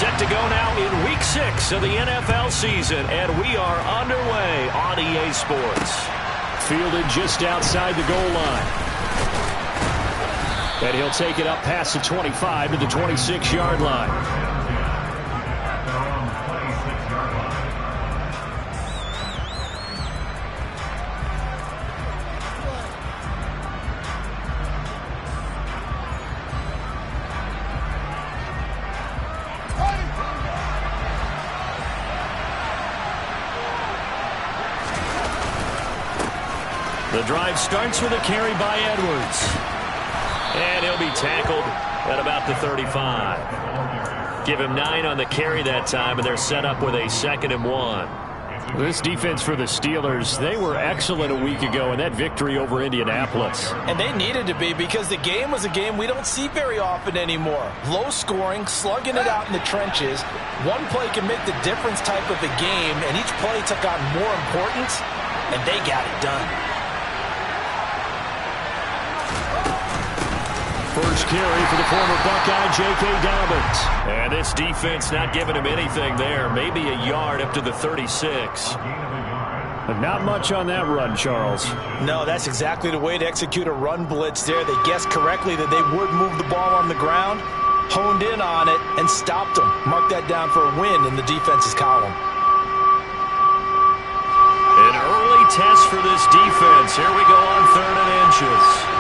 Set to go now in Week 6 of the NFL season, and we are underway on EA Sports. Fielded just outside the goal line. And he'll take it up past the 25 to the 26-yard line. The drive starts with a carry by Edwards. And he'll be tackled at about the 35. Give him 9 on the carry that time, and they're set up with a 2nd and 1. This defense for the Steelers, they were excellent a week ago in that victory over Indianapolis. And they needed to be, because the game was a game we don't see very often anymore. Low scoring, slugging it out in the trenches. One play can make the difference type of a game, and each play took on more importance, and they got it done. First carry for the former Buckeye, J.K. Dobbins. And this defense not giving him anything there. Maybe a yard up to the 36. But not much on that run, Charles. No, that's exactly the way to execute a run blitz there. They guessed correctly that they would move the ball on the ground, honed in on it, and stopped them. Mark that down for a win in the defense's column. An early test for this defense. Here we go on 3rd and inches.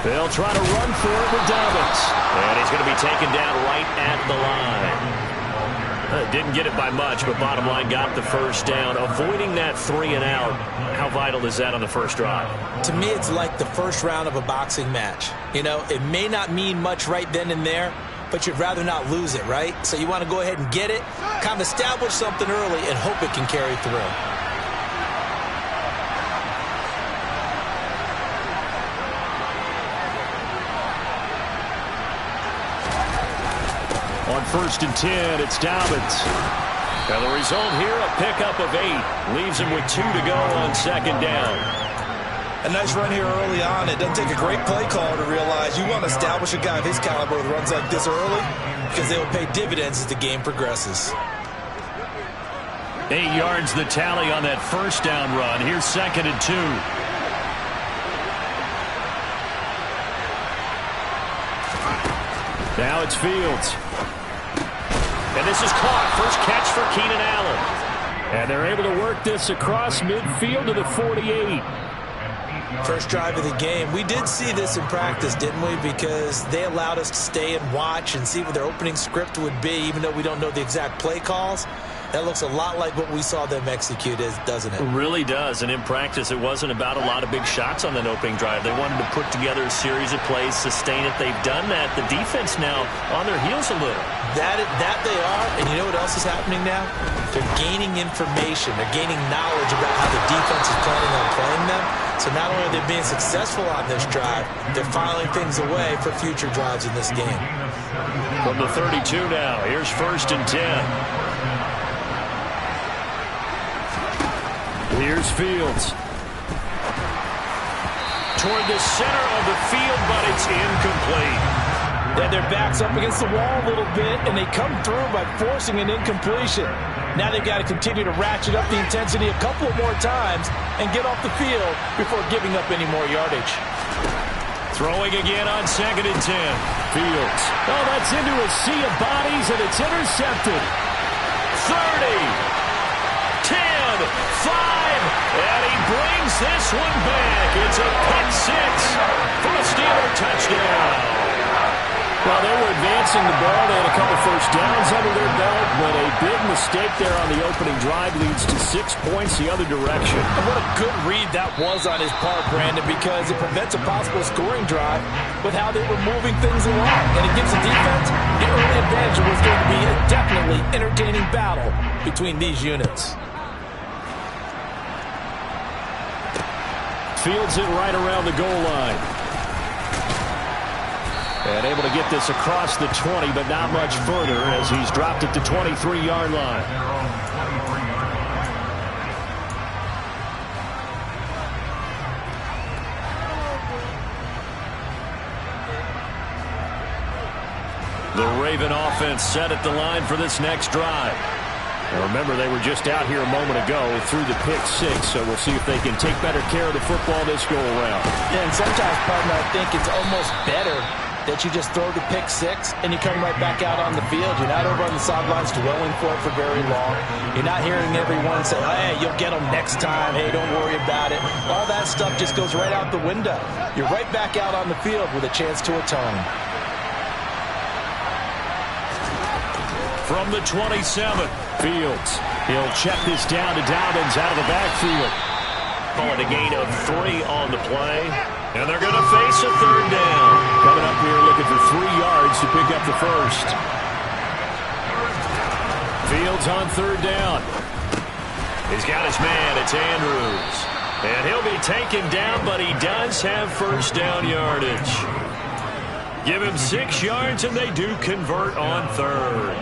They'll try to run for it with Dobbins. And he's going to be taken down right at the line. Didn't get it by much, but bottom line got the first down. Avoiding that 3 and out, how vital is that on the first drive? To me, it's like the first round of a boxing match. You know, it may not mean much right then and there, but you'd rather not lose it, right? So you want to go ahead and get it, kind of establish something early, and hope it can carry through. On 1st and 10, it's Dobbins. Now the result here, a pickup of 8. Leaves him with 2 to go on 2nd down. A nice run here early on. It doesn't take a great play call to realize you want to establish a guy of his caliber with runs like this early, because they will pay dividends as the game progresses. 8 yards the tally on that first down run. Here's 2nd and 2. Now it's Fields. And this is caught. First catch for Keenan Allen. And they're able to work this across midfield to the 48. First drive of the game. We did see this in practice, didn't we? Because they allowed us to stay and watch and see what their opening script would be, even though we don't know the exact play calls. That looks a lot like what we saw them execute, doesn't it? It really does. And in practice, it wasn't about a lot of big shots on that opening drive. They wanted to put together a series of plays, sustain it. They've done that. The defense now on their heels a little. That they are. And you know what else is happening now? They're gaining information. They're gaining knowledge about how the defense is planning on playing them. So not only are they being successful on this drive, they're filing things away for future drives in this game. From the 32 now, here's 1st and 10. Here's Fields. Toward the center of the field, but it's incomplete. Yeah, their back's up against the wall a little bit, and they come through by forcing an incompletion. Now they've got to continue to ratchet up the intensity a couple more times and get off the field before giving up any more yardage. Throwing again on 2nd and 10. Fields. Oh, that's into a sea of bodies, and it's intercepted. 30. 10, 5, and he brings this one back. It's a pick 6 for a Steeler touchdown. Well, they were advancing the ball. They had a couple first downs under their belt, but a big mistake there on the opening drive leads to 6 points the other direction. And what a good read that was on his part, Brandon, because it prevents a possible scoring drive with how they were moving things along. And against the defense, the early advantage was going to be a definitely entertaining battle between these units. Fields it right around the goal line. And able to get this across the 20, but not much further as he's dropped it to 23-yard line. The Raven offense set at the line for this next drive. Now remember, they were just out here a moment ago through the pick six, so we'll see if they can take better care of the football this go-around. Yeah, and sometimes, partner, I think it's almost better that you just throw the pick six and you come right back out on the field. You're not over on the sidelines dwelling for it for very long. You're not hearing everyone say, hey, you'll get them next time. Hey, don't worry about it. All that stuff just goes right out the window. You're right back out on the field with a chance to atone. From the 27, Fields. He'll check this down to Dobbins out of the backfield. Call it a gain of 3 on the play. And they're going to face a third down. Coming up here looking for 3 yards to pick up the first. Fields on third down. He's got his man. It's Andrews. And he'll be taken down, but he does have first down yardage. Give him 6 yards, and they do convert on third.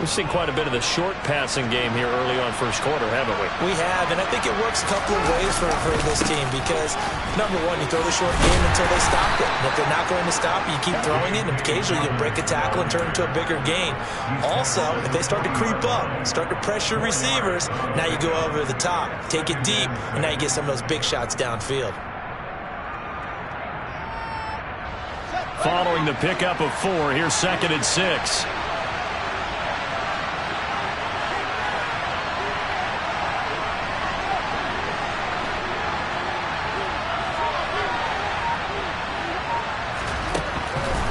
We've seen quite a bit of the short passing game here early on first quarter, haven't we? We have, and I think it works a couple of ways for this team because, number one, you throw the short game until they stop it. And if they're not going to stop it, you keep throwing it, and occasionally you'll break a tackle and turn it into a bigger gain. Also, if they start to creep up, start to pressure receivers, now you go over the top, take it deep, and now you get some of those big shots downfield. Following the pickup of 4, here's 2nd and 6.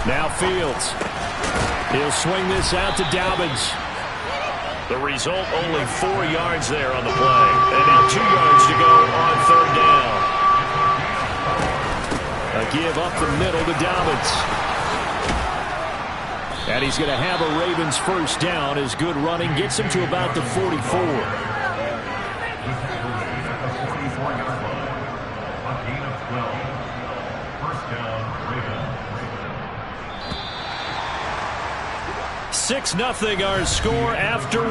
Now Fields. He'll swing this out to Dobbins. The result, only 4 yards there on the play. And now 2 yards to go on third down. A give up the middle to Dobbins. And he's going to have a Ravens first down as good running gets him to about the 44. 6-0 our score after 1.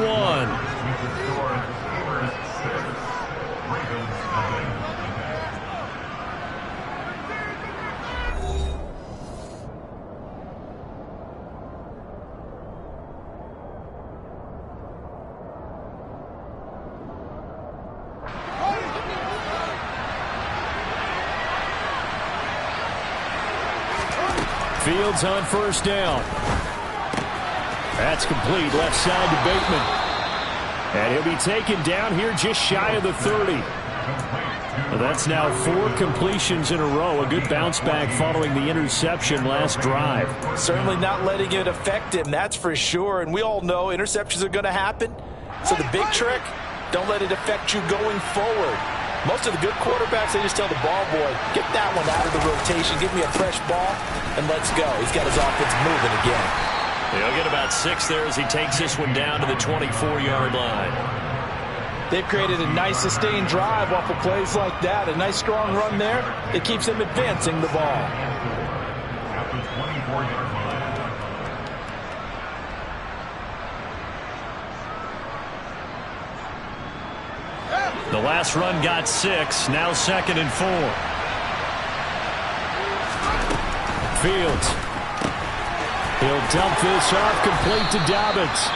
Fields on first down. That's complete, left side to Bateman. And he'll be taken down here just shy of the 30. Well, that's now 4 completions in a row. A good bounce back following the interception last drive. Certainly not letting it affect him, that's for sure. And we all know interceptions are going to happen. So the big trick, don't let it affect you going forward. Most of the good quarterbacks, they just tell the ball boy, get that one out of the rotation, give me a fresh ball, and let's go. He's got his offense moving again. He'll get about 6 there as he takes this one down to the 24-yard line. They've created a nice sustained drive off of plays like that. A nice strong run there. It keeps them advancing the ball. After the 24-yard line. The last run got 6. Now 2nd and 4. Fields. He'll dump this off complete to Dobbins.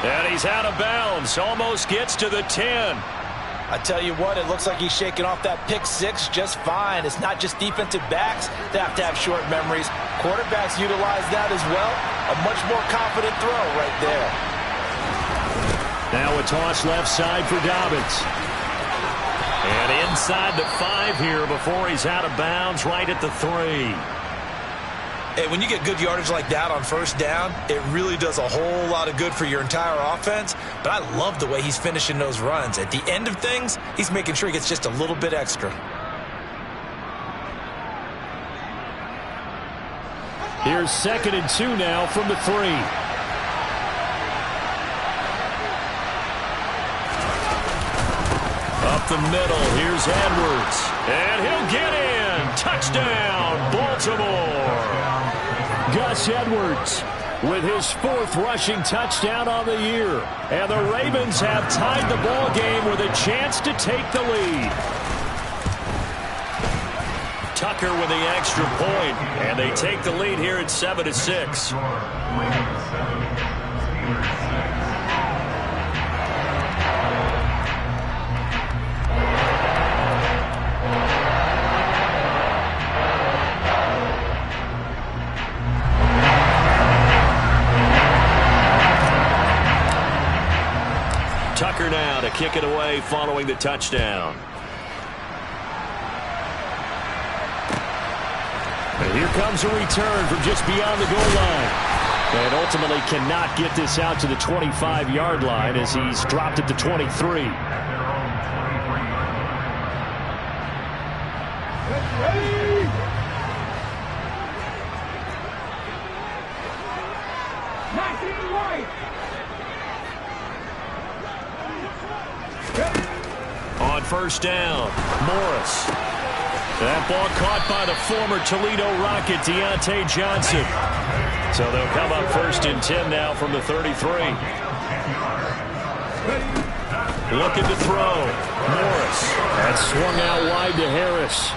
And he's out of bounds. Almost gets to the 10. I tell you what, it looks like he's shaking off that pick 6 just fine. It's not just defensive backs that have to have short memories. Quarterbacks utilize that as well. A much more confident throw right there. Now a toss left side for Dobbins. And inside the 5 here before he's out of bounds, right at the 3. Hey, when you get good yardage like that on first down, it really does a whole lot of good for your entire offense. But I love the way he's finishing those runs. At the end of things, he's making sure he gets just a little bit extra. Here's 2nd and 2 now from the 3. Up the middle, here's Edwards. And he'll get in. Touchdown, Baltimore. Gus Edwards with his 4th rushing touchdown on the year. And the Ravens have tied the ball game with a chance to take the lead. Tucker with the extra point, and they take the lead here at 7-6. Tucker now to kick it away following the touchdown. And here comes a return from just beyond the goal line. And ultimately cannot get this out to the 25-yard line as he's dropped it to 23. On first down, Morris. That ball caught by the former Toledo Rocket, Deontay Johnson. So they'll come up first and 10 now from the 33. Looking to throw. Morris. That swung out wide to Harris.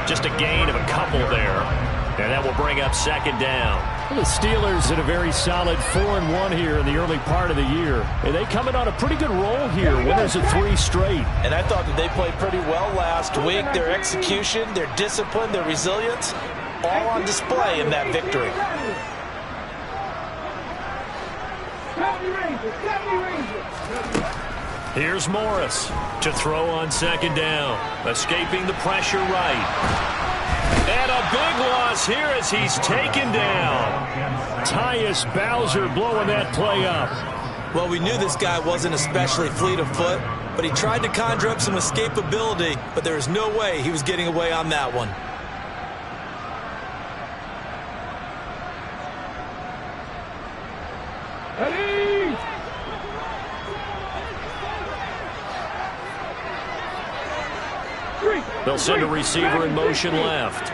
Just a gain of a couple there. And that will bring up second down. Well, the Steelers in a very solid 4-1 here in the early part of the year. And they come in on a pretty good roll here. Winners of 3 straight. And I thought that they played pretty well last week. Their execution, their discipline, their resilience, all on display in that victory. Here's Morris to throw on second down. Escaping the pressure right. And a big loss here as he's taken down. Tyus Bowser blowing that play up. Well, we knew this guy wasn't especially fleet of foot, but he tried to conjure up some escapability, but there was no way he was getting away on that one. They'll send a receiver in motion left.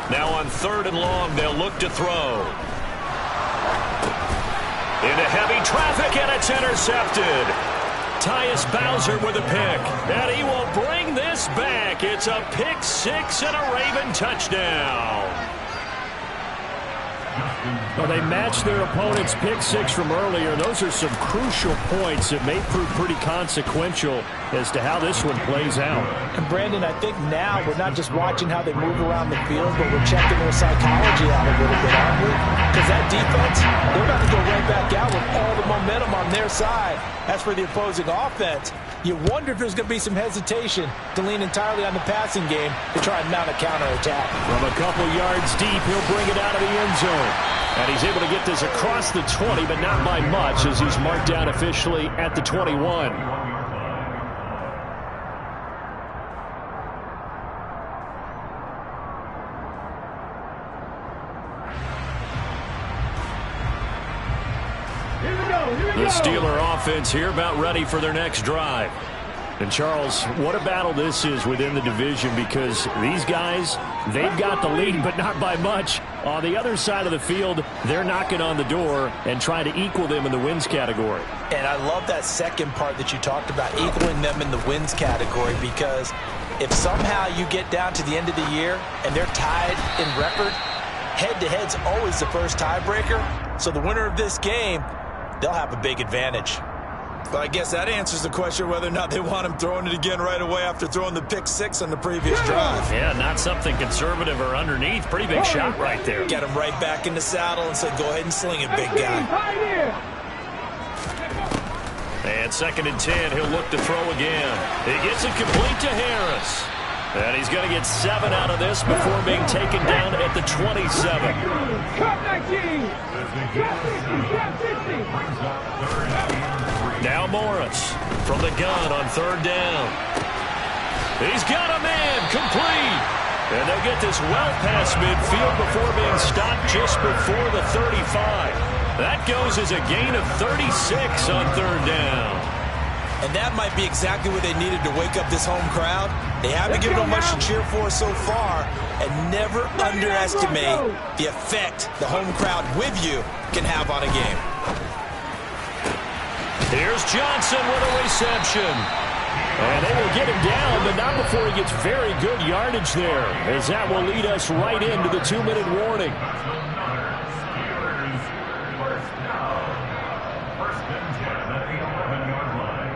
Now on 3rd and long, they'll look to throw. Into heavy traffic, and it's intercepted. Tyus Bowser with a pick, and he will bring this back. It's a pick 6 and a Raven touchdown. Well, they matched their opponent's pick 6 from earlier. Those are some crucial points that may prove pretty consequential as to how this one plays out. And Brandon, I think now we're not just watching how they move around the field, but we're checking their psychology out a little bit, aren't we? Because that defense, they're about to go right back out with all the momentum on their side. As for the opposing offense, you wonder if there's going to be some hesitation to lean entirely on the passing game to try and mount a counterattack. From a couple yards deep, he'll bring it out of the end zone. And he's able to get this across the 20, but not by much as he's marked down officially at the 21. The Steeler offense here about ready for their next drive. And Charles, what a battle this is within the division, because these guys, they've got the lead, but not by much. On the other side of the field, they're knocking on the door and trying to equal them in the wins category. And I love that second part that you talked about, equaling them in the wins category, because if somehow you get down to the end of the year and they're tied in record, head-to-head's always the first tiebreaker. So the winner of this game, they'll have a big advantage. Well, I guess that answers the question whether or not they want him throwing it again right away after throwing the pick 6 on the previous drive. Yeah, not something conservative or underneath. Pretty big shot right there. Get him right back in the saddle and said, go ahead and sling it, big guy. And 2nd and 10, he'll look to throw again. He gets it complete to Harris. And he's going to get 7 out of this before being taken down at the 27. Now Morris from the gun on 3rd down. He's got a man complete. And they'll get this well past midfield before being stopped just before the 35. That goes as a gain of 36 on 3rd down. And that might be exactly what they needed to wake up this home crowd. They haven't given them much to cheer for so far. And never underestimate the effect the home crowd with you can have on a game. Here's Johnson with a reception. And they will get him down, but not before he gets very good yardage there, as that will lead us right into the 2-minute warning. First and 10 at the 11-yard line.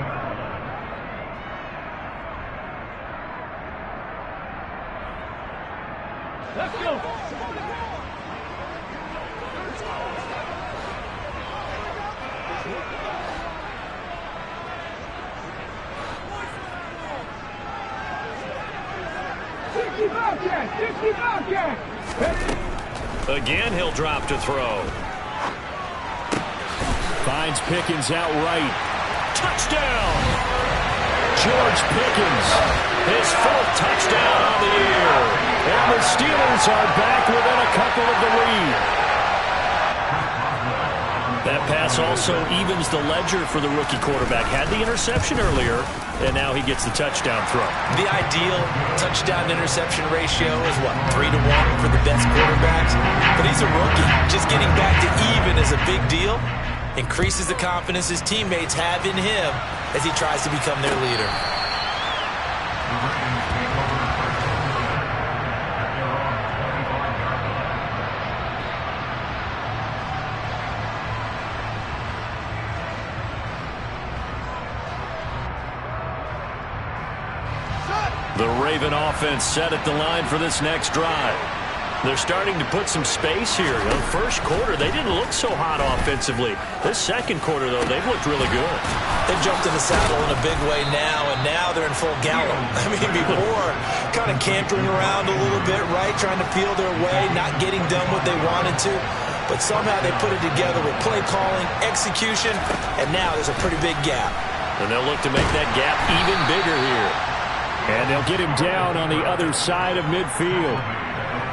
Let's go. Again, he'll drop to throw. Finds Pickens outright. Touchdown! George Pickens, his 4th touchdown on the year. And the Steelers are back within a couple of the lead. That pass also evens the ledger for the rookie quarterback. Had the interception earlier, and now he gets the touchdown throw. The ideal touchdown-interception ratio is, what, 3-to-1 for the best quarterbacks? But he's a rookie. Just getting back to even is a big deal. Increases the confidence his teammates have in him as he tries to become their leader. The Raven offense set at the line for this next drive. They're starting to put some space here. In the first quarter, they didn't look so hot offensively. This second quarter, though, they've looked really good. They've jumped in the saddle in a big way now, and now they're in full gallop. I mean, before, kind of cantering around a little bit, right, trying to feel their way, not getting done what they wanted to. But somehow they put it together with play calling, execution, and now there's a pretty big gap. And they'll look to make that gap even bigger here. And they'll get him down on the other side of midfield.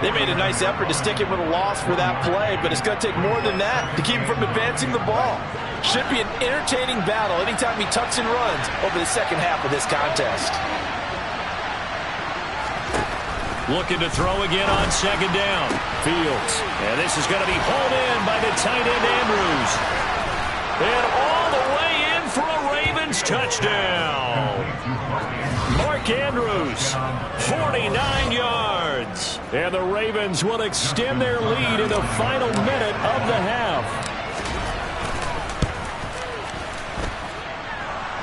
They made a nice effort to stick him with a loss for that play, but it's going to take more than that to keep him from advancing the ball. Should be an entertaining battle anytime he tucks and runs over the second half of this contest. Looking to throw again on second down. Fields. And this is going to be hauled in by the tight end Andrews. And all the way in for a Ravens touchdown. Mark Andrews, 49 yards. And the Ravens will extend their lead in the final minute of the half.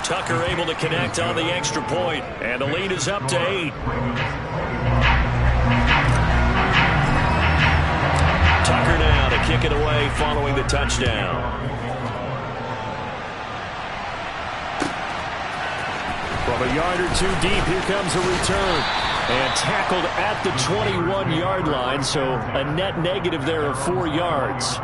Tucker able to connect on the extra point, and the lead is up to 8. Tucker now to kick it away following the touchdown. From a yard or two deep, here comes a return. And tackled at the 21-yard line, so a net negative there of 4 yards.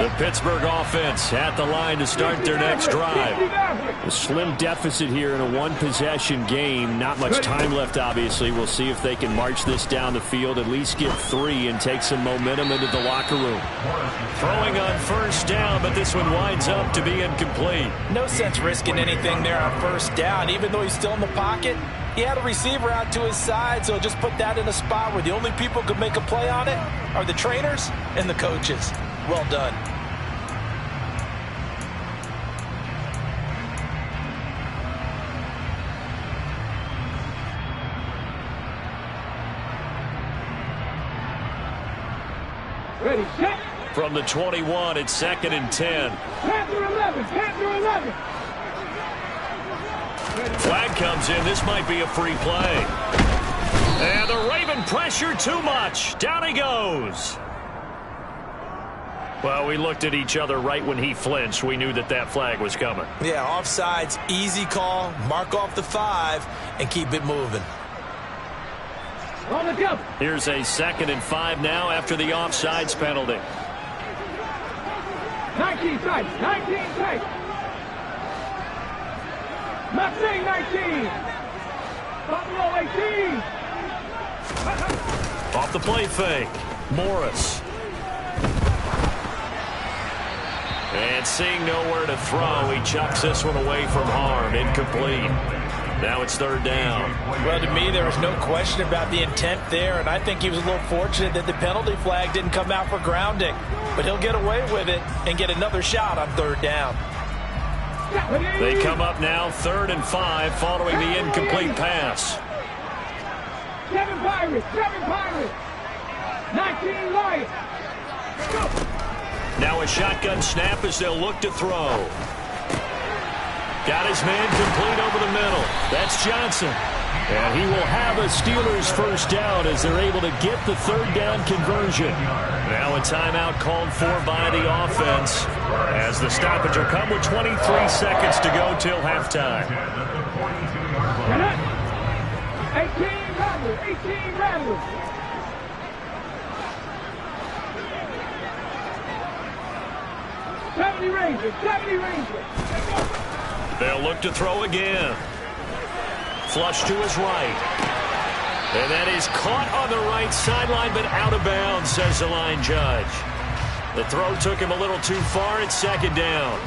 The Pittsburgh offense at the line to start their next drive. A slim deficit here in a one-possession game. Not much time left, obviously. We'll see if they can march this down the field, at least get 3, and take some momentum into the locker room. Throwing on first down, but this one winds up to be incomplete. No sense risking anything there on first down. Even though he's still in the pocket, he had a receiver out to his side, so just put that in a spot where the only people who could make a play on it are the trainers and the coaches. Well done. Ready, set. From the 21, it's 2nd and 10. Panther 11, Panther 11. Flag comes in. This might be a free play. And the Raven pressure too much. Down he goes. Well, we looked at each other right when he flinched. We knew that that flag was coming. Yeah, offsides, easy call. Mark off the 5 and keep it moving. On the cover. Here's a 2nd and 5 now after the offsides penalty. 19 tight, 19 tight. Mustang 19. Buffalo 18. Off the play fake. Morris. And seeing nowhere to throw, he chucks this one away from harm. Incomplete. Now it's third down. Well, to me, there was no question about the intent there, and I think he was a little fortunate that the penalty flag didn't come out for grounding. But he'll get away with it and get another shot on third down. They come up now 3rd and 5 following the incomplete pass. 7 Pirates, 19 Lions. Now a shotgun snap as they'll look to throw. Got his man complete over the middle. That's Johnson. And he will have a Steelers first down as they're able to get the third down conversion. Now a timeout called for by the offense as the stoppage will come with 23 seconds to go till halftime. 18 Rattlers, 18 Rattlers. Rangers, 70 Rangers. They'll look to throw again. Flush to his right. And that is caught on the right sideline, but out of bounds, says the line judge. The throw took him a little too far. It's second down.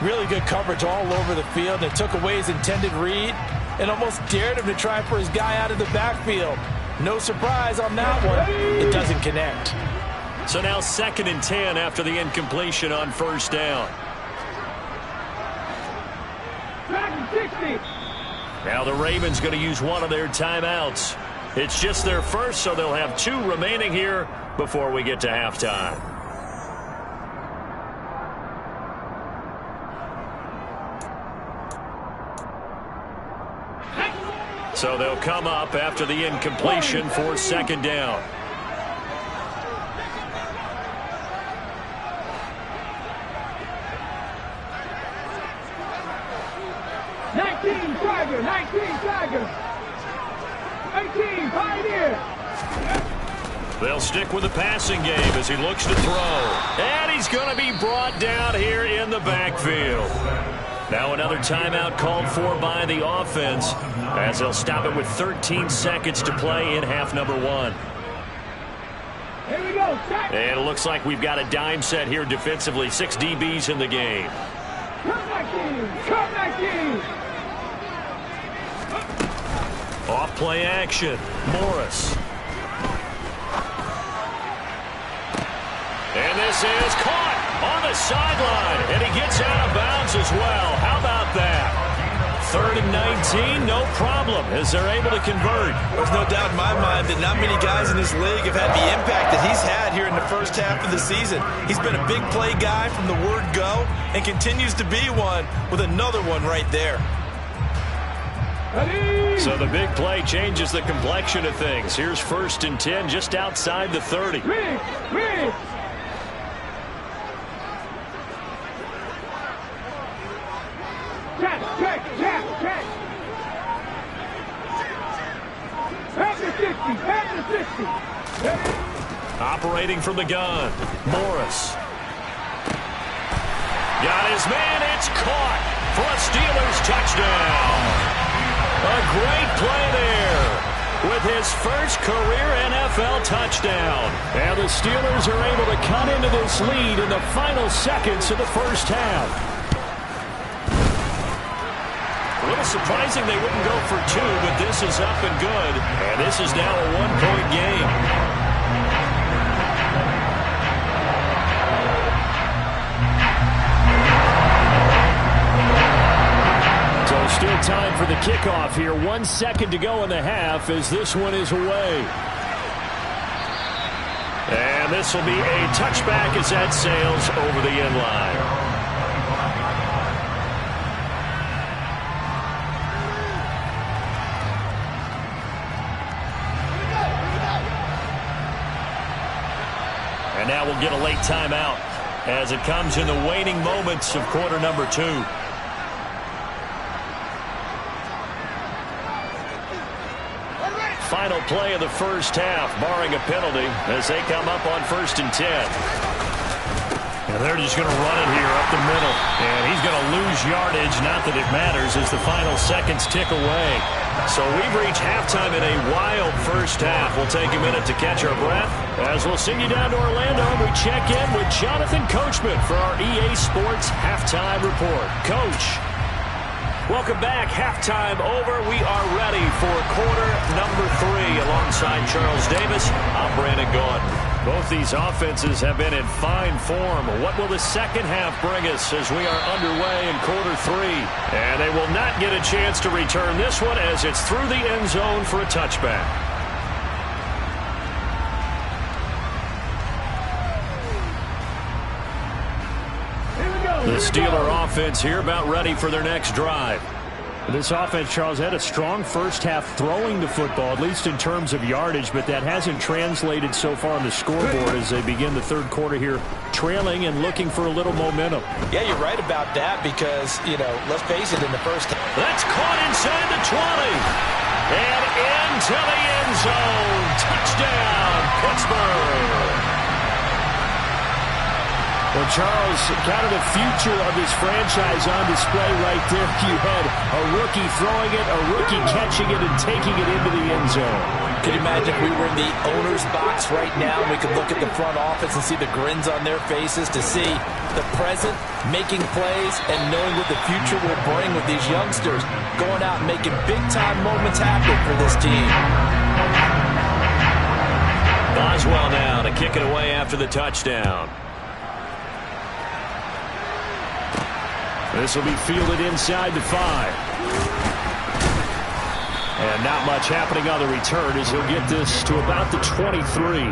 Really good coverage all over the field. It took away his intended read and almost dared him to try for his guy out of the backfield. No surprise on that one. It doesn't connect. So now 2nd and 10 after the incompletion on first down. 60. Now the Ravens going to use one of their timeouts. It's just their first, so they'll have 2 remaining here before we get to halftime. So they'll come up after the incompletion for second down. Tiger, 19 Tiger, 18 Pioneer. They'll stick with the passing game as he looks to throw. And he's going to be brought down here in the backfield. Now another timeout called for by the offense as they'll stop it with 13 seconds to play in half number 1. Here we go. And it looks like we've got a dime set here defensively. 6 DBs in the game. Come 19, come 19. Off play action. Morris. And this is caught on the sideline. And he gets out of bounds as well. How about that? 3rd and 19, no problem, as they're able to convert. There's no doubt in my mind that not many guys in this league have had the impact that he's had here in the first half of the season. He's been a big play guy from the word go and continues to be one with another one right there. So the big play changes the complexion of things. Here's 1st and 10 just outside the 30. Rig. Check. Pass the 60. Operating from the gun. Morris. Got his man. It's caught for a Steelers touchdown. A great play there with his first career NFL touchdown. And the Steelers are able to cut into this lead in the final seconds of the first half. A little surprising they wouldn't go for 2, but this is up and good. And this is now a 1-point game. So still time for the kickoff here. 1 second to go in the half as this one is away. And this will be a touchback as that sails over the end line. And now we'll get a late timeout as it comes in the waning moments of quarter number 2. Final play of the first half, barring a penalty, as they come up on 1st and 10. And they're just going to run it here up the middle. And he's going to lose yardage, not that it matters, as the final seconds tick away. So we've reached halftime in a wild first half. We'll take a minute to catch our breath as we'll send you down to Orlando and we check in with Jonathan Coachman for our EA Sports Halftime Report. Coach. Welcome back. Halftime over. We are ready for quarter number 3. Alongside Charles Davis, I'm Brandon Gaudin. Both these offenses have been in fine form. What will the second half bring us as we are underway in quarter 3? And they will not get a chance to return this one as it's through the end zone for a touchback. The Steeler offense here about ready for their next drive. This offense, Charles, had a strong first half throwing the football, at least in terms of yardage, but that hasn't translated so far on the scoreboard as they begin the third quarter here, trailing and looking for a little momentum. Yeah, you're right about that because, let's face it, in the first half. That's caught inside the 20. And into the end zone. Touchdown, Pittsburgh. Well, Charles, kind of the future of this franchise on display right there. You had a rookie throwing it, a rookie catching it, and taking it into the end zone. Could you imagine if we were in the owner's box right now and we could look at the front office and see the grins on their faces to see the present making plays and knowing what the future will bring with these youngsters going out and making big-time moments happen for this team. Boswell now to kick it away after the touchdown. This will be fielded inside the 5. And not much happening on the return as he'll get this to about the 23.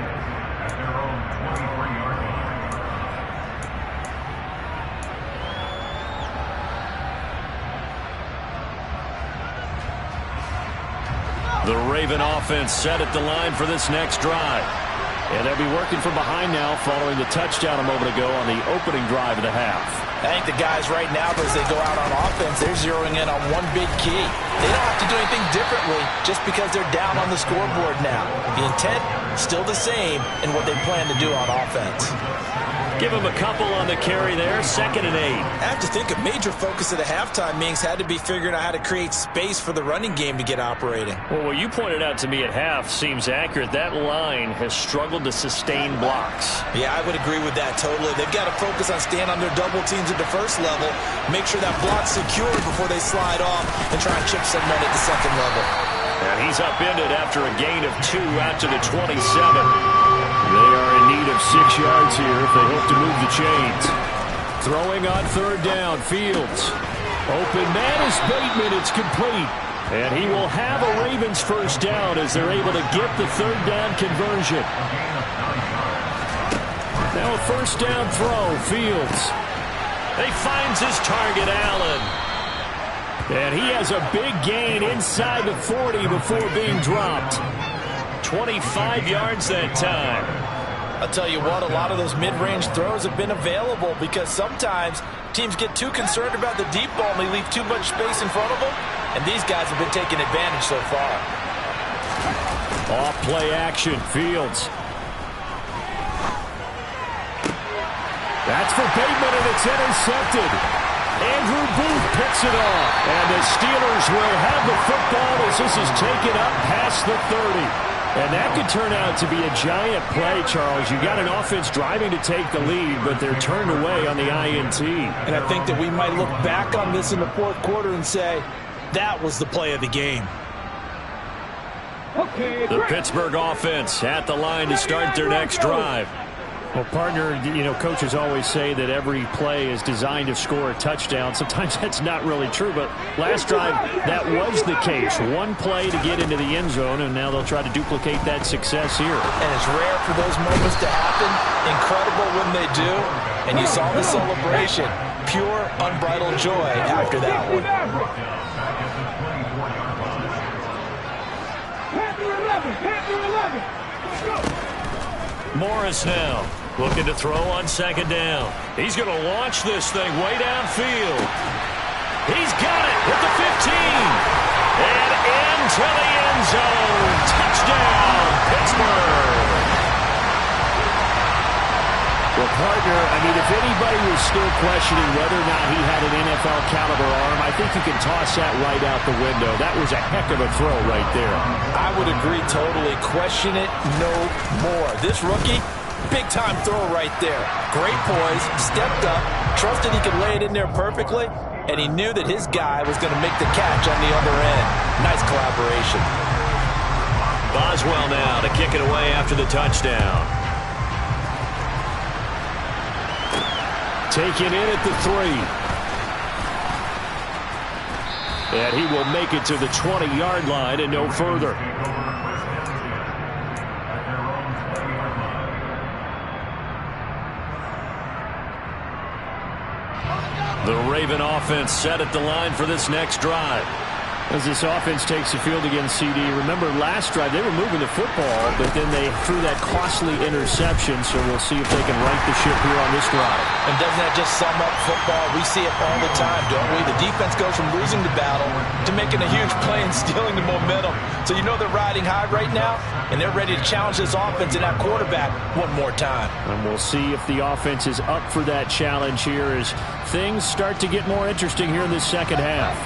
The Raven offense set at the line for this next drive. And they'll be working from behind now following the touchdown a moment ago on the opening drive of the half. I think the guys right now, as they go out on offense, they're zeroing in on one big key. They don't have to do anything differently just because they're down on the scoreboard now. The intent, still the same in what they plan to do on offense. Give him a couple on the carry there, 2nd and 8. I have to think a major focus of the halftime meetings had to be figuring out how to create space for the running game to get operating. Well, what you pointed out to me at half seems accurate. That line has struggled to sustain blocks. Yeah, I would agree with that totally. They've got to focus on staying on their double teams at the first level, make sure that block's secured before they slide off and try and chip someone at the second level. And he's upended after a gain of 2 out to the 27. They are in need of 6 yards here if they hope to move the chains. Throwing on 3rd down, Fields. Open man is Bateman. It's complete. And he will have a Ravens first down as they're able to get the 3rd down conversion. Now a first down throw, Fields. He finds his target, Allen. And he has a big gain inside the 40 before being dropped. 25 yards that time. I'll tell you what, a lot of those mid-range throws have been available because sometimes teams get too concerned about the deep ball and they leave too much space in front of them, and these guys have been taking advantage so far. Off play action, Fields. That's for Bateman, and it's intercepted. Andrew Booth picks it off. And the Steelers will have the football as this is taken up past the 30. And that could turn out to be a giant play, Charles. You got an offense driving to take the lead, but they're turned away on the INT. And I think that we might look back on this in the 4th quarter and say, that was the play of the game. The Pittsburgh offense at the line to start their next drive. Well, partner, coaches always say that every play is designed to score a touchdown. Sometimes that's not really true, but last drive, that was the case. One play to get into the end zone, and now they'll try to duplicate that success here. And it's rare for those moments to happen. Incredible when they do. And you saw the celebration. Pure, unbridled joy after that one. Panther 11. Let's go. Morris now. Looking to throw on 2nd down. He's going to launch this thing way downfield. He's got it at the 15. And into the end zone. Touchdown, Pittsburgh. Well, partner, if anybody was still questioning whether or not he had an NFL caliber arm, I think you can toss that right out the window. That was a heck of a throw right there. I would agree totally. Question it no more. This rookie, big-time throw right there. Great poise, stepped up, trusted he could lay it in there perfectly, and he knew that his guy was going to make the catch on the other end. Nice collaboration. Boswell now to kick it away after the touchdown. Taken in at the 3. And he will make it to the 20-yard line and no further. The Raven offense set at the line for this next drive. As this offense takes the field against CD, remember last drive they were moving the football, but then they threw that costly interception, so we'll see if they can right the ship here on this drive. And doesn't that just sum up football? We see it all the time, don't we? The defense goes from losing the battle to making a huge play and stealing the momentum. So you know they're riding high right now, and they're ready to challenge this offense and that quarterback one more time. And we'll see if the offense is up for that challenge here as things start to get more interesting here in this second half.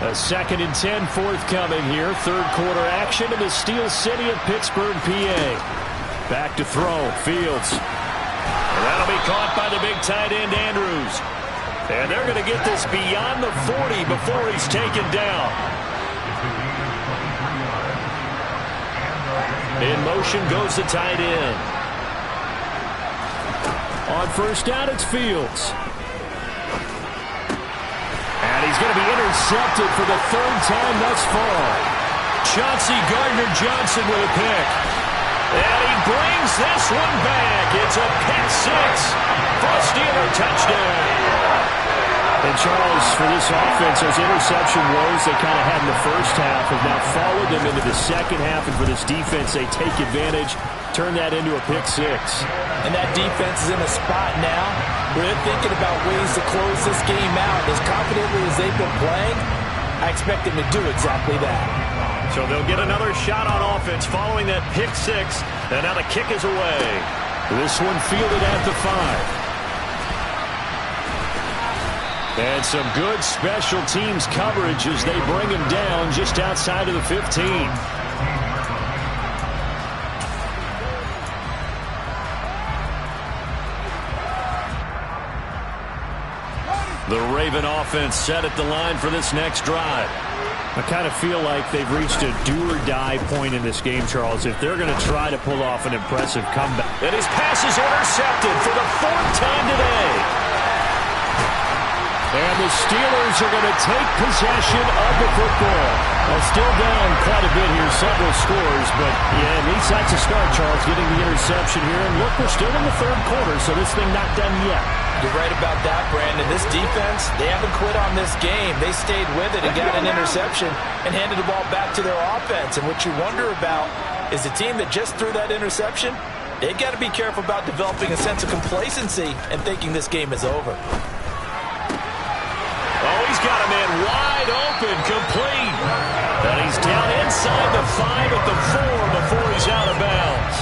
A 2nd and 10 forthcoming here. Third quarter action in the Steel City of Pittsburgh, PA. Back to throw. Fields. And that'll be caught by the big tight end, Andrews. And they're going to get this beyond the 40 before he's taken down. In motion goes the tight end. On first down, it's Fields. And he's going to be intercepted for the 3rd time thus far. Chauncey Gardner-Johnson with a pick. And he brings this one back. It's a pick 6 for a Steeler touchdown. And Charles, for this offense, those interception woes they kind of had in the first half have now followed them into the second half. And for this defense, they take advantage, turn that into a pick 6. And that defense is in a spot now where they're thinking about ways to close this game out. As confidently as they've been playing, I expect them to do exactly that. So they'll get another shot on offense following that pick 6. And now the kick is away. This one fielded at the 5. And some good special teams coverage as they bring him down just outside of the 15. The Raven offense set at the line for this next drive. I kind of feel like they've reached a do-or-die point in this game, Charles, if they're going to try to pull off an impressive comeback. And his pass is intercepted for the 4th time today. And the Steelers are going to take possession of the football. Still down quite a bit here, several scores, but yeah, at least that's a start, Charles, getting the interception here. And look, we're still in the 3rd quarter, so this thing not done yet. You're right about that, Brandon. This defense, they haven't quit on this game. They stayed with it and got an interception and handed the ball back to their offense. And what you wonder about is the team that just threw that interception, they've got to be careful about developing a sense of complacency and thinking this game is over. Oh, he's got a man wide open, complete. And he's down inside the 5 at the 4 before he's out of bounds.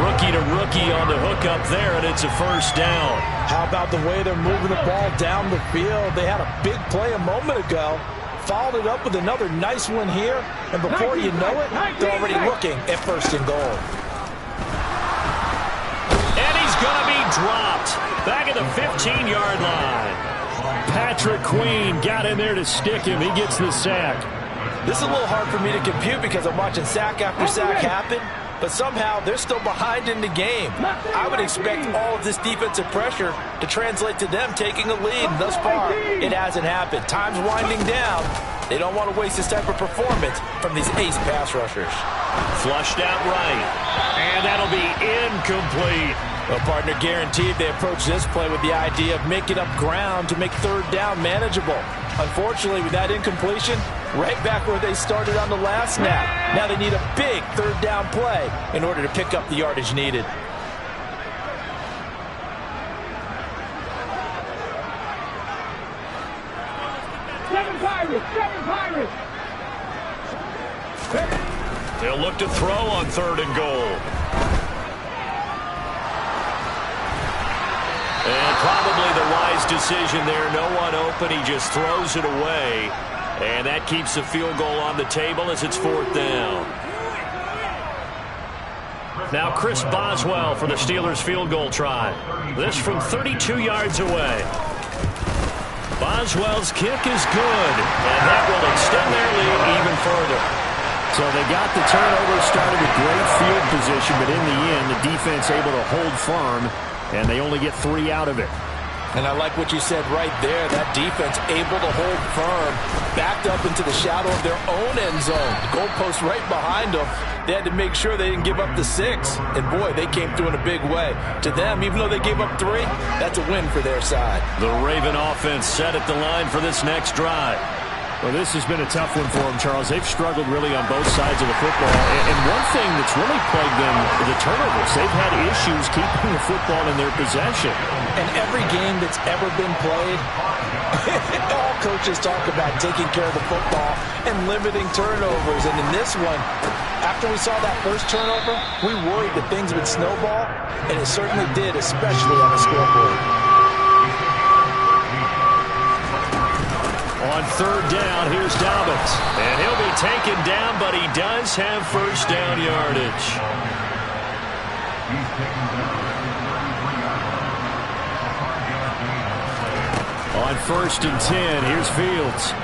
Rookie to rookie on the hook up there, and it's a first down. How about the way they're moving the ball down the field? They had a big play a moment ago, followed it up with another nice one here, and before you know it, they're already looking at 1st and goal. And he's going to be dropped back at the 15-yard line. Patrick Queen got in there to stick him. He gets the sack. This is a little hard for me to compute because I'm watching sack after sack happen, but somehow they're still behind in the game. I would expect all of this defensive pressure to translate to them taking a lead. Thus far, it hasn't happened. Time's winding down. They don't want to waste this type of performance from these ace pass rushers. Flushed out right. And that'll be incomplete. Well, partner, guaranteed they approach this play with the idea of making up ground to make 3rd down manageable. Unfortunately, with that incompletion, right back where they started on the last snap. Now they need a big 3rd down play in order to pick up the yardage needed. Seven Pirates! They'll look to throw on 3rd and goal. And probably the wise decision there. No one open. He just throws it away. And that keeps the field goal on the table as it's 4th down. Now Chris Boswell for the Steelers field goal try. This from 32 yards away. Boswell's kick is good, and that will extend their lead even further. So they got the turnover, started with great field position, but in the end, the defense able to hold firm, and they only get 3 out of it. And I like what you said right there. That defense able to hold firm, backed up into the shadow of their own end zone. The goalpost right behind them. They had to make sure they didn't give up the 6. And, boy, they came through in a big way. To them, even though they gave up 3, that's a win for their side. The Raven offense set at the line for this next drive. Well, this has been a tough one for them, Charles. They've struggled really on both sides of the football. And one thing that's really plagued them, the turnovers. They've had issues keeping the football in their possession. And every game that's ever been played, all coaches talk about taking care of the football and limiting turnovers. And in this one, after we saw that first turnover, we worried that things would snowball, and it certainly did, especially on the scoreboard. On third down, here's Dobbins. And he'll be taken down, but he does have first down yardage. On 1st and 10, here's Fields.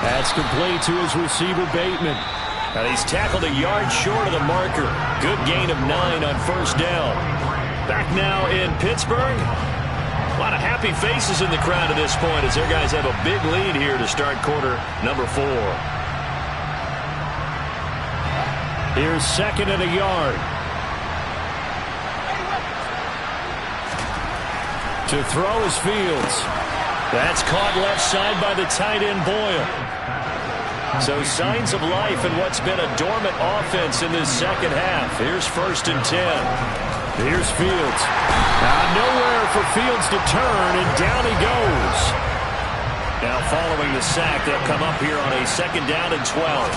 That's complete to his receiver, Bateman. And he's tackled a yard short of the marker. Good gain of 9 on first down. Back now in Pittsburgh. A lot of happy faces in the crowd at this point as their guys have a big lead here to start quarter number 4. Here's 2nd and a yard. To throw is Fields. That's caught left side by the tight end Boyle. So signs of life in what's been a dormant offense in this second half. Here's 1st and 10. Here's Fields. Nowhere for Fields to turn, and down he goes. Now following the sack, they'll come up here on a 2nd down and 12.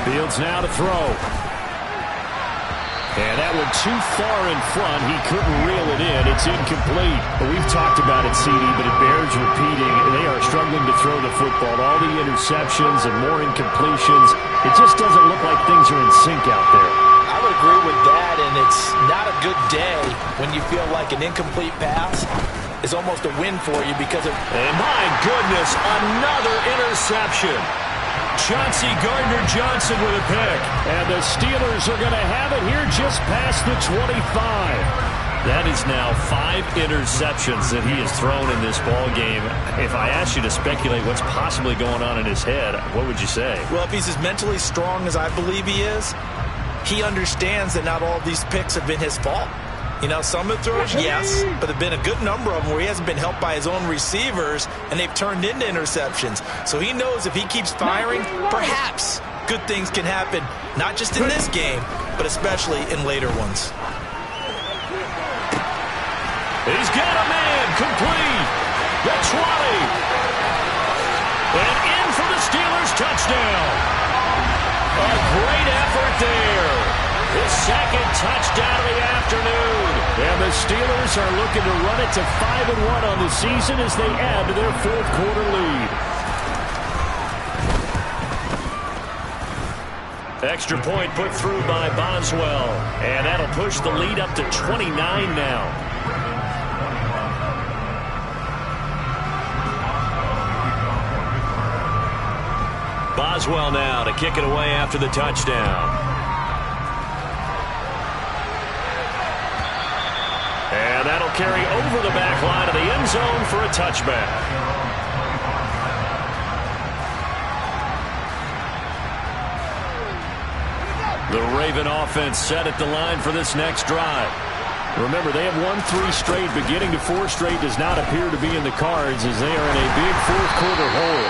Fields now to throw. And that one too far in front. He couldn't reel it in. It's incomplete. We've talked about it, CD, but it bears repeating. They are struggling to throw the football. All the interceptions and more incompletions. It just doesn't look like things are in sync out there. I would agree with that, and it's not a good day when you feel like an incomplete pass is almost a win for you because of... And my goodness, another interception. Chauncey Gardner-Johnson with a pick. And the Steelers are going to have it here just past the 25. That is now 5 interceptions that he has thrown in this ball game. If I asked you to speculate what's possibly going on in his head, what would you say? Well, if he's as mentally strong as I believe he is, he understands that not all of these picks have been his fault. You know, some of the throws, yes, but there have been a good number of them where he hasn't been helped by his own receivers, and they've turned into interceptions. So he knows if he keeps firing, perhaps good things can happen, not just in this game, but especially in later ones. He's got a man, complete, the 20. And in for the Steelers touchdown. A great effort there. His 2nd touchdown of the afternoon. And the Steelers are looking to run it to 5-1 on the season as they add to their 4th quarter lead. Extra point put through by Boswell. And that'll push the lead up to 29 now. Boswell now to kick it away after the touchdown. And that'll carry over the back line of the end zone for a touchback. The Raven offense set at the line for this next drive. Remember, they have won 3 straight, but getting to 4 straight does not appear to be in the cards as they are in a big 4th quarter hole.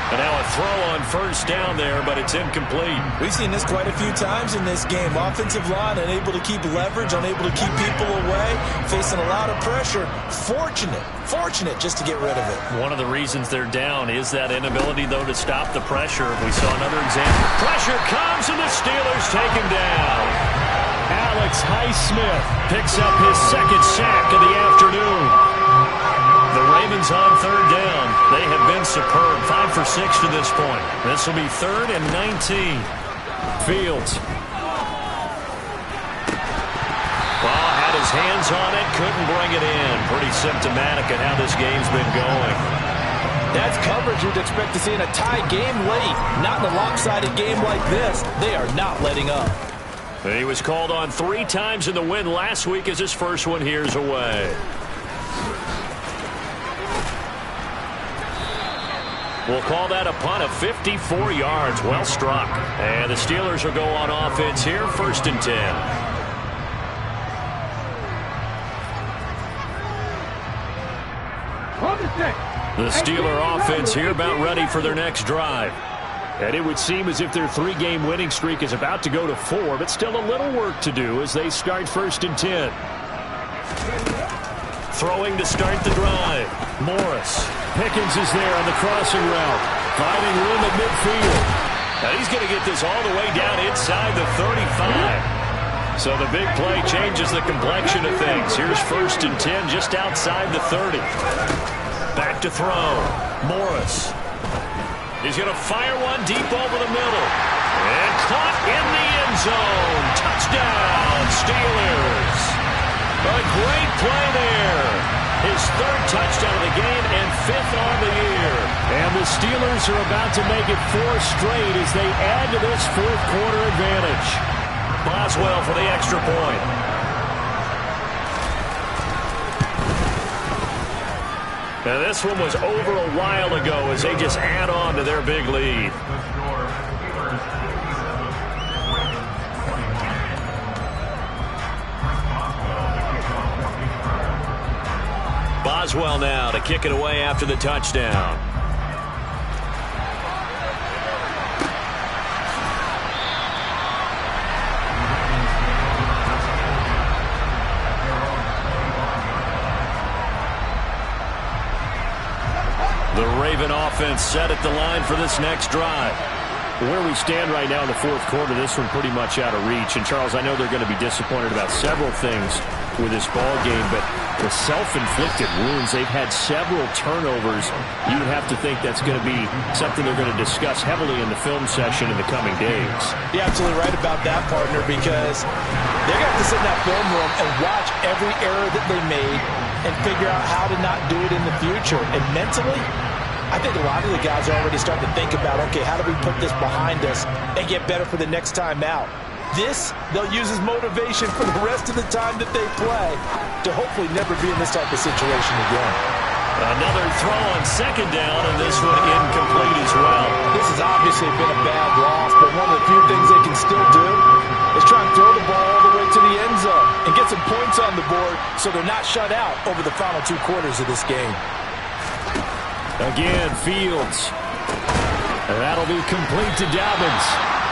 And now a throw on first down there, but it's incomplete. We've seen this quite a few times in this game. Offensive line unable to keep leverage, unable to keep people away, facing a lot of pressure. Fortunate just to get rid of it. One of the reasons they're down is that inability, though, to stop the pressure. We saw another example. Pressure comes, and the Steelers take him down. Alex Highsmith picks up his 2nd sack of the afternoon. The Ravens on third down. They have been superb. 5 for 6 to this point. This will be 3rd and 19. Fields. Well, had his hands on it, couldn't bring it in. Pretty symptomatic of how this game's been going. That's coverage you'd expect to see in a tie game late. Not in a lopsided game like this. They are not letting up. He was called on 3 times in the win last week as his first one here's away. We'll call that a punt of 54 yards. Well struck. And the Steelers will go on offense here, 1st and 10. The Steeler offense here about ready for their next drive. And it would seem as if their 3-game winning streak is about to go to 4, but still a little work to do as they start 1st and 10. Throwing to start the drive. Morris. Pickens is there on the crossing route. Finding room at midfield. Now he's going to get this all the way down inside the 35. So the big play changes the complexion of things. Here's 1st and 10 just outside the 30. Back to throw. Morris. He's going to fire one deep over the middle. And caught in the end zone. Touchdown, Steelers. A great play there. His 3rd touchdown of the game and 5th on the year. And the Steelers are about to make it 4 straight as they add to this 4th quarter advantage. Boswell for the extra point. And this one was over a while ago as they just add on to their big lead. Boswell now to kick it away after the touchdown. The Raven offense set at the line for this next drive. Where we stand right now in the 4th quarter, this one pretty much out of reach. And, Charles, I know they're going to be disappointed about several things with this ball game, but the self-inflicted wounds, they've had several turnovers. You would have to think that's going to be something they're going to discuss heavily in the film session in the coming days. You're absolutely right about that, partner, because they're going to have to sit in that film room and watch every error that they made and figure out how to not do it in the future. And mentally, I think a lot of the guys are already starting to think about, okay, how do we put this behind us and get better for the next time out? This, they'll use as motivation for the rest of the time that they play to hopefully never be in this type of situation again. Another throw on 2nd down, and this one incomplete as well. This has obviously been a bad loss, but one of the few things they can still do is try and throw the ball all the way to the end zone and get some points on the board so they're not shut out over the final 2 quarters of this game. Again, Fields. And that'll be complete to Dobbins.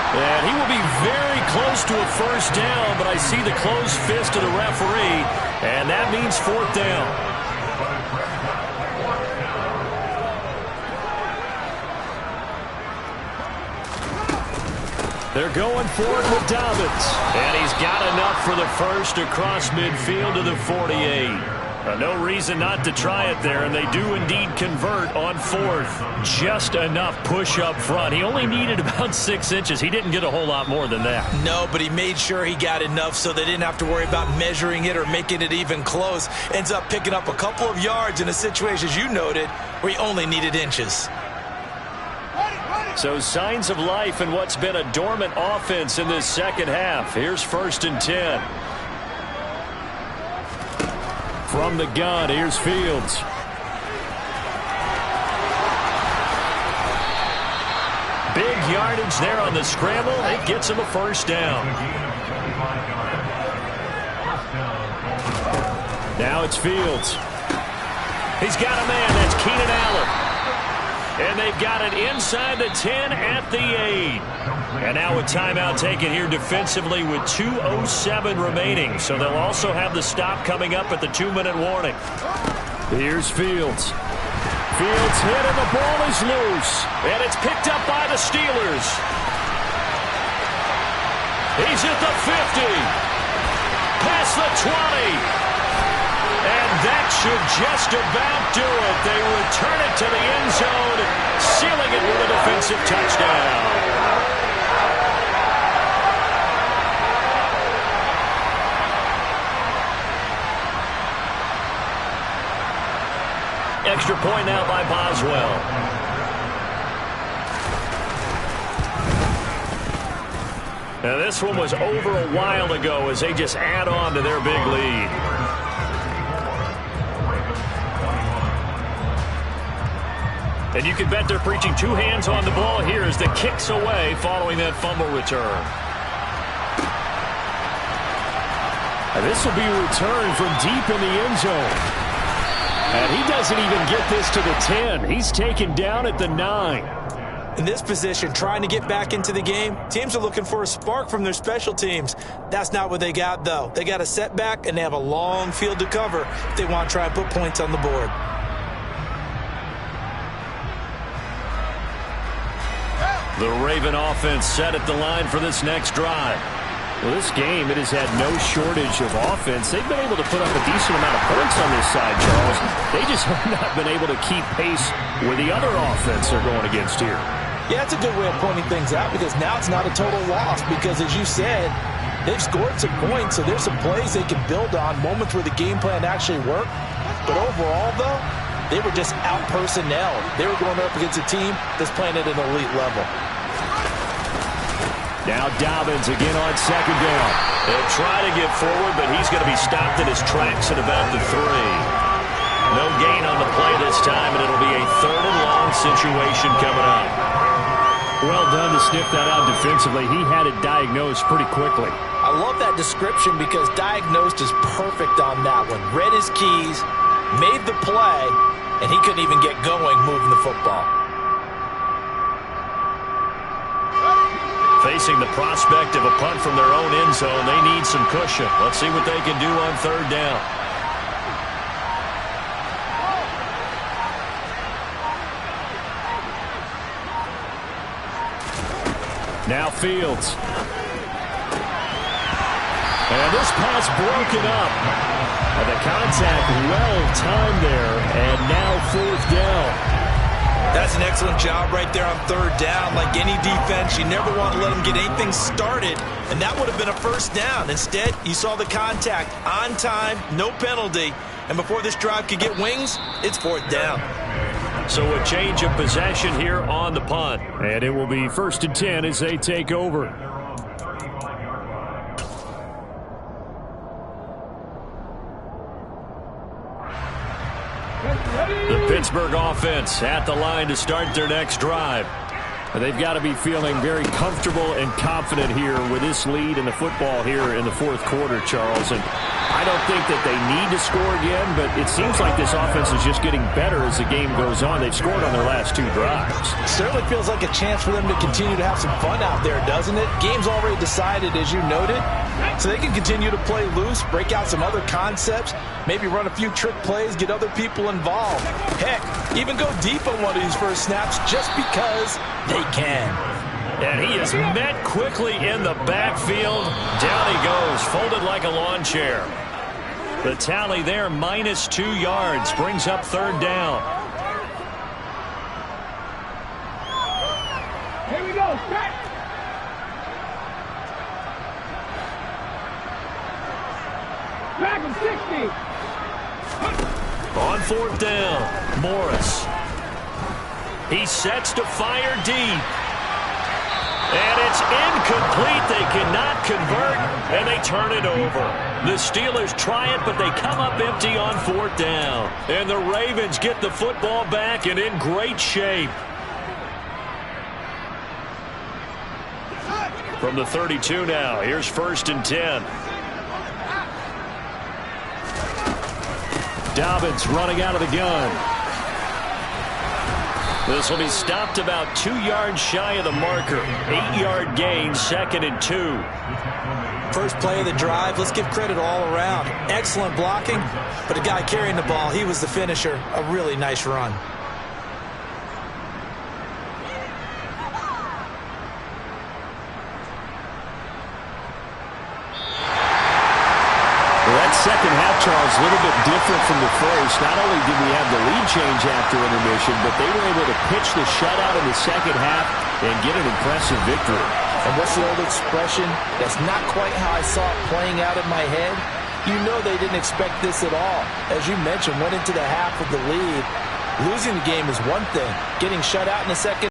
And he will be very close to a 1st down, but I see the closed fist of the referee, and that means 4th down. They're going for it with Dobbins. And he's got enough for the 1st across midfield to the 48. No reason not to try it there, and they do indeed convert on 4th. Just enough push up front. He only needed about 6 inches. He didn't get a whole lot more than that. No, but he made sure he got enough so they didn't have to worry about measuring it or making it even close. Ends up picking up a couple of yards in a situation, as you noted, where he only needed inches. So signs of life in what's been a dormant offense in this 2nd half. Here's 1st and 10. From the gun, here's Fields. Big yardage there on the scramble. It gets him a 1st down. Now it's Fields. He's got a man. That's Keenan Allen. And they've got it inside the 10 at the 8. And now a timeout taken here defensively with 2:07 remaining. So they'll also have the stop coming up at the 2-minute warning. Here's Fields. Fields hit and the ball is loose. And it's picked up by the Steelers. He's at the 50. Past the 20. And that should just about do it. They return it to the end zone, sealing it with a defensive touchdown. extra point now by Boswell. Now this one was over a while ago as they just add on to their big lead. And you can bet they're preaching two hands on the ball here as the kick's away following that fumble return. And this will be returned from deep in the end zone. And he doesn't even get this to the 10. He's taken down at the 9. In this position, trying to get back into the game, teams are looking for a spark from their special teams. That's not what they got, though. They got a setback, and they have a long field to cover if they want to try and put points on the board. The Raven offense set at the line for this next drive. Well, this game, it has had no shortage of offense. They've been able to put up a decent amount of points on this side, Charles. They just have not been able to keep pace with the other offense they're going against here. Yeah, it's a good way of pointing things out because now it's not a total loss because, as you said, they've scored some points, so there's some plays they can build on, moments where the game plan actually worked. But overall, though, they were just out-personnel. They were going up against a team that's playing at an elite level. Now Dobbins again on second down. They'll try to get forward, but he's going to be stopped in his tracks at about the 3. No gain on the play this time, and it'll be a 3rd and long situation coming up. Well done to sniff that out defensively. He had it diagnosed pretty quickly. I love that description because diagnosed is perfect on that one. Read his keys, made the play, and he couldn't even get going moving the football. Facing the prospect of a punt from their own end zone, they need some cushion. Let's see what they can do on 3rd down. Now Fields. And this pass broken up. And the contact well-timed there. And now 4th down. That's an excellent job right there on 3rd down. Like any defense, you never want to let them get anything started. And that would have been a 1st down. Instead, you saw the contact on time, no penalty. And before this drive could get wings, it's 4th down. So a change of possession here on the punt. And it will be 1st and 10 as they take over. The Pittsburgh offense at the line to start their next drive. They've got to be feeling very comfortable and confident here with this lead in the football here in the 4th quarter, Charles. And I don't think that they need to score again, but it seems like this offense is just getting better as the game goes on. They've scored on their last 2 drives. Certainly feels like a chance for them to continue to have some fun out there, doesn't it? Game's already decided, as you noted, so they can continue to play loose, break out some other concepts, maybe run a few trick plays, get other people involved. Heck, even go deep on one of these first snaps just because they can. And he is met quickly in the backfield. Down he goes, folded like a lawn chair. The tally there, -2 yards, brings up 3rd down. Here we go, set. Back in 60. On 4th down, Morris. He sets to fire deep. And it's incomplete. They cannot convert, and they turn it over. The Steelers try it, but they come up empty on 4th down. And the Ravens get the football back and in great shape. From the 32 now, here's 1st and 10. Dobbins running out of the gun. This will be stopped about 2 yards shy of the marker. 8-yard gain, 2nd and 2. First play of the drive, let's give credit all around. Excellent blocking, but the guy carrying the ball, he was the finisher. A really nice run. That second half, Charles, a little bit different from the first. Not only did we have the lead change after intermission, but they were able to pitch the shutout in the second half and get an impressive victory. And what's the old expression? That's not quite how I saw it playing out in my head. You know they didn't expect this at all. As you mentioned, went into the half with the lead, Losing the game is one thing. Getting shut out in the second